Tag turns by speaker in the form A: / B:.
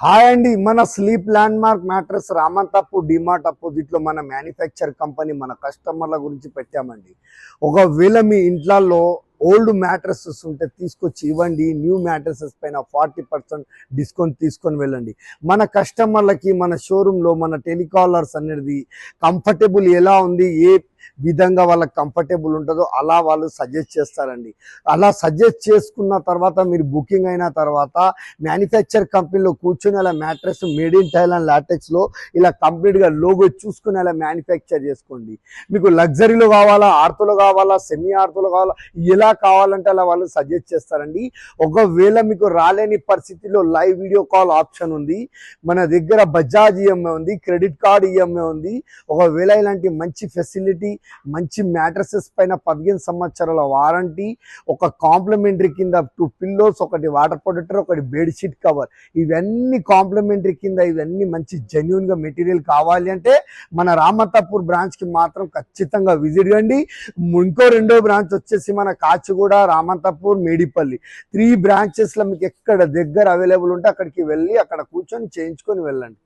A: Hi అండి, మన sleep land mark mattress Ramanthapur DMart opposite లో మన మ్యానుఫ్యాక్చర్ కంపెనీ మన కస్టమర్ల గురించి పెట్టామండి. ఒకవేళ మీ ఇంట్లో ఓల్డ్ మ్యాట్రెసెస్ ఉంటే తీసుకొచ్చి ఇవ్వండి. న్యూ మ్యాట్రెసెస్ పైన 40% డిస్కౌంట్ తీసుకొని వెళ్ళండి. మన కస్టమర్లకి మన షోరూంలో మన టెలికాలర్స్ అనేది కంఫర్టబుల్ ఎలా ఉంది, ఏ విధంగా వాళ్ళకి కంఫర్టబుల్ ఉంటుందో అలా వాళ్ళు సజెస్ట్ చేస్తారండి. అలా సజెస్ట్ చేసుకున్న తర్వాత మీరు బుకింగ్ అయిన తర్వాత మ్యానుఫ్యాక్చర్ కంపెనీలో కూర్చొని అలా మ్యాట్రెస్ మేడ్ ఇన్ థైలాండ్ లాటెక్స్లో ఇలా కంప్లీట్గా లోగో చూసుకుని అలా మ్యానుఫ్యాక్చర్ చేసుకోండి. మీకు లగ్జరీలో కావాలా, ఆర్తోలో కావాలా, సెమీ ఆర్తోలో కావాలా, ఎలా కావాలంటే అలా వాళ్ళు సజెస్ట్ చేస్తారండి. ఒకవేళ మీకు రాలేని పరిస్థితిలో లైవ్ వీడియో కాల్ ఆప్షన్ ఉంది. మన దగ్గర బజాజ్ ఈఎంఐ ఉంది, క్రెడిట్ కార్డ్ ఈఎంఐ ఉంది. ఒకవేళ ఇలాంటి మంచి ఫెసిలిటీ, మంచి మ్యాట్రసెస్ పైన 15 సంవత్సరాల వారంటీ, ఒక కాంప్లిమెంటరీ కింద 2 పిల్లోస్, ఒకటి వాటర్ ప్రొటెక్టర్, ఒకటి బెడ్షీట్ కవర్, ఇవన్నీ కాంప్లిమెంటరీ కింద, ఇవన్నీ మంచి జెన్యూన్గా మెటీరియల్ కావాలి అంటే మన రామంతపూర్ బ్రాంచ్కి మాత్రం ఖచ్చితంగా విజిట్ కండి. ఇంకో రెండో బ్రాంచ్ వచ్చేసి మన కాచిగూడ, రామంతపూర్, మేడిపల్లి 3 బ్రాంచెస్లో మీకు ఎక్కడ దగ్గర అవైలబుల్ ఉంటే అక్కడికి వెళ్ళి అక్కడ కూర్చొని చేయించుకొని వెళ్ళండి.